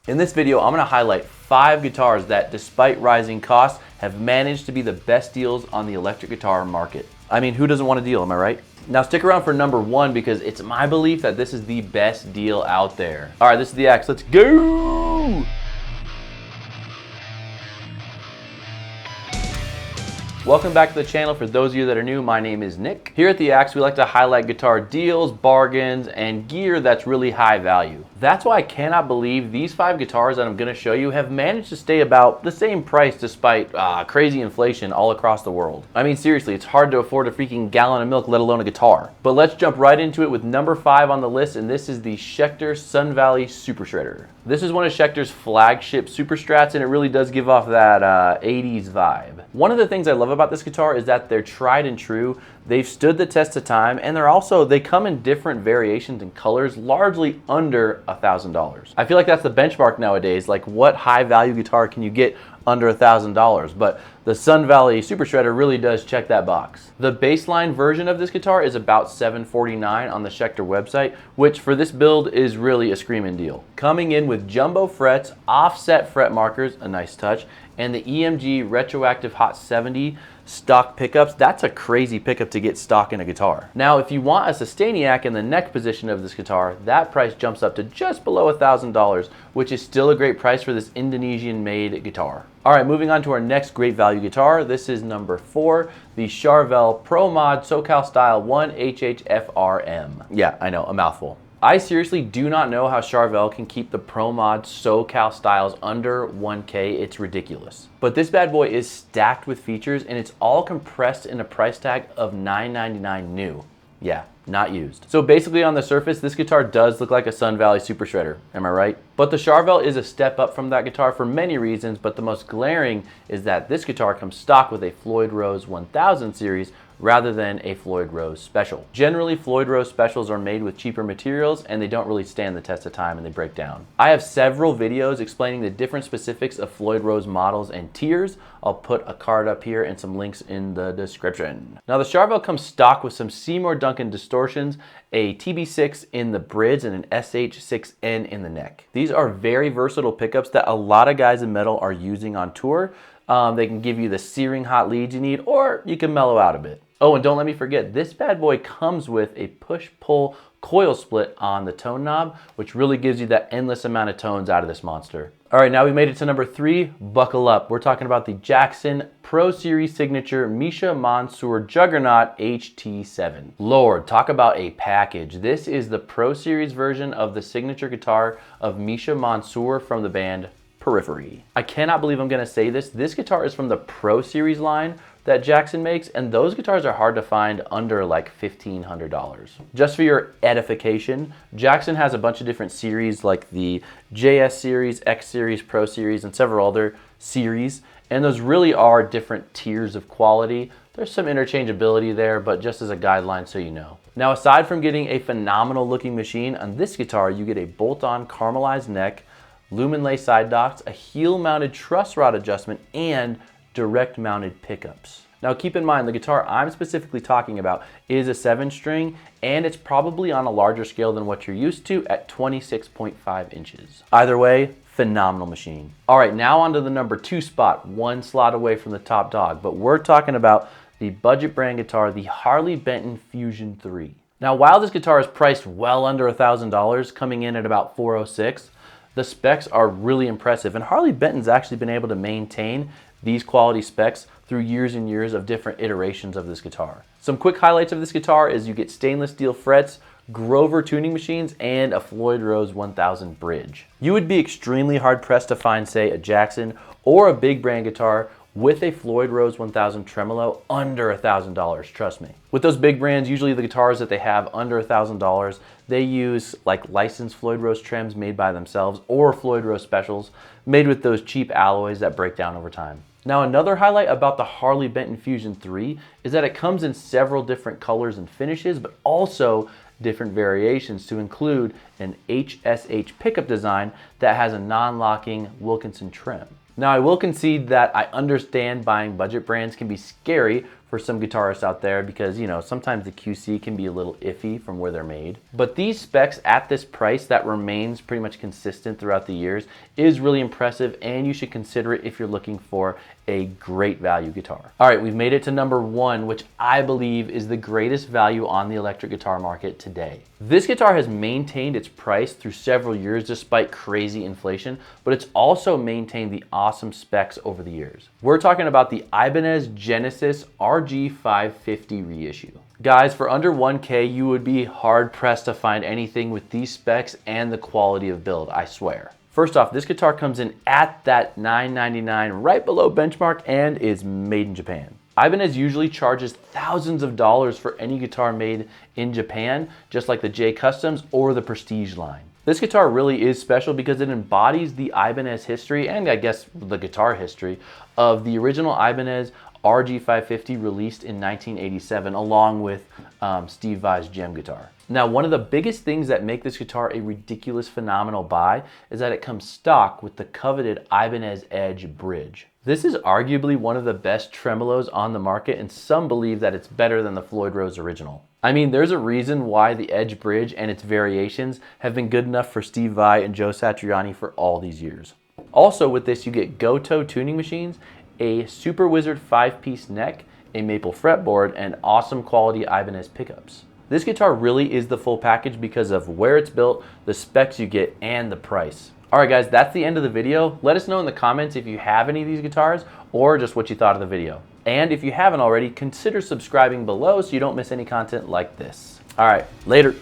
In this video, I'm gonna highlight 5 guitars that, despite rising costs, have managed to be the best deals on the electric guitar market. I mean, who doesn't want a deal, am I right? Now stick around for number 1 because it's my belief that this is the best deal out there. All right, this is the Axe, let's go! Welcome back to the channel. For those of you that are new, my name is Nick. Here at the Axe, we like to highlight guitar deals, bargains, and gear that's really high value. That's why I cannot believe these 5 guitars that I'm gonna show you have managed to stay about the same price despite crazy inflation all across the world. I mean, seriously, it's hard to afford a freaking gallon of milk, let alone a guitar. But let's jump right into it with number 5 on the list, and this is the Schecter Sun Valley Super Shredder. This is one of Schecter's flagship Super Strats, and it really does give off that 80s vibe. One of the things I love about this guitar is that they're tried and true. They've stood the test of time, and they come in different variations and colors, largely under $1,000. I feel like that's the benchmark nowadays. Like, what high value guitar can you get under $1,000? But the Sun Valley Super Shredder really does check that box. The baseline version of this guitar is about $749 on the Schecter website, which for this build is really a screaming deal. Coming in with jumbo frets, offset fret markers, a nice touch, and the EMG Retroactive Hot 70 stock pickups. That's a crazy pickup to get stock in a guitar. Now, if you want a Sustainiac in the neck position of this guitar, that price jumps up to just below $1,000, which is still a great price for this Indonesian-made guitar. All right, moving on to our next great value guitar. This is number 4, the Charvel Pro Mod SoCal Style 1 HHFRM. Yeah, I know, a mouthful. I seriously do not know how Charvel can keep the Pro Mod SoCal styles under 1K. It's ridiculous. But this bad boy is stacked with features, and it's all compressed in a price tag of $999 new. Yeah, not used. So basically on the surface, this guitar does look like a Sun Valley Super Shredder, am I right? But the Charvel is a step up from that guitar for many reasons, but the most glaring is that this guitar comes stock with a Floyd Rose 1000 series rather than a Floyd Rose Special. Generally, Floyd Rose Specials are made with cheaper materials and they don't really stand the test of time and they break down. I have several videos explaining the different specifics of Floyd Rose models and tiers. I'll put a card up here and some links in the description. Now the Charvel comes stock with some Seymour Duncan distortions, a TB6 in the bridge, and an SH6N in the neck. These are very versatile pickups that a lot of guys in metal are using on tour. They can give you the searing hot leads you need, or you can mellow out a bit. Oh, and don't let me forget, this bad boy comes with a push-pull coil split on the tone knob, which really gives you that endless amount of tones out of this monster. All right, now we made it to number 3, buckle up. We're talking about the Jackson Pro Series Signature Misha Mansour Juggernaut HT7. Lord, talk about a package. This is the Pro Series version of the signature guitar of Misha Mansour from the band Periphery. I cannot believe I'm gonna say this. This guitar is from the Pro Series line that Jackson makes, and those guitars are hard to find under like $1,500. Just for your edification, Jackson has a bunch of different series like the JS series, X series, Pro series, and several other series, and those really are different tiers of quality. There's some interchangeability there, but just as a guideline so you know. Now, aside from getting a phenomenal looking machine, on this guitar you get a bolt-on caramelized neck, lumen lay side docks, a heel mounted truss rod adjustment, and direct mounted pickups. Now keep in mind, the guitar I'm specifically talking about is a 7-string, and it's probably on a larger scale than what you're used to at 26.5 inches. Either way, phenomenal machine. All right, now onto the number 2 spot, one slot away from the top dog, but we're talking about the budget brand guitar, the Harley Benton Fusion 3. Now, while this guitar is priced well under $1,000, coming in at about $406, the specs are really impressive, and Harley Benton's actually been able to maintain these quality specs through years and years of different iterations of this guitar. Some quick highlights of this guitar is you get stainless steel frets, Grover tuning machines, and a Floyd Rose 1000 bridge. You would be extremely hard pressed to find, say, a Jackson or a big brand guitar with a Floyd Rose 1000 tremolo under $1,000, trust me. With those big brands, usually the guitars that they have under $1,000, they use like licensed Floyd Rose trims made by themselves or Floyd Rose specials made with those cheap alloys that break down over time. Now, another highlight about the Harley Benton Fusion 3 is that it comes in several different colors and finishes, but also different variations to include an HSH pickup design that has a non-locking Wilkinson trim. Now, I will concede that I understand buying budget brands can be scary for some guitarists out there because, you know, sometimes the QC can be a little iffy from where they're made. But these specs at this price that remains pretty much consistent throughout the years is really impressive, and you should consider it if you're looking for a great value guitar. All right, we've made it to number 1, which I believe is the greatest value on the electric guitar market today. This guitar has maintained its price through several years despite crazy inflation, but it's also maintained the awesome specs over the years. We're talking about the Ibanez Genesis RG550 reissue. Guys, for under 1K, you would be hard pressed to find anything with these specs and the quality of build, I swear. First off, this guitar comes in at that $999, right below benchmark, and is made in Japan. Ibanez usually charges thousands of dollars for any guitar made in Japan, just like the J Customs or the Prestige line. This guitar really is special because it embodies the Ibanez history, and I guess the guitar history, of the original Ibanez RG550 released in 1987, along with Steve Vai's Gem guitar. Now, one of the biggest things that make this guitar a ridiculous, phenomenal buy is that it comes stock with the coveted Ibanez Edge bridge. This is arguably one of the best tremolos on the market, and some believe that it's better than the Floyd Rose original. I mean, there's a reason why the Edge bridge and its variations have been good enough for Steve Vai and Joe Satriani for all these years. Also with this, you get Gotoh tuning machines, a Super Wizard 5-piece neck, a maple fretboard, and awesome quality Ibanez pickups. This guitar really is the full package because of where it's built, the specs you get, and the price. Alright guys, that's the end of the video. Let us know in the comments if you have any of these guitars or just what you thought of the video. And if you haven't already, consider subscribing below so you don't miss any content like this. Alright, later.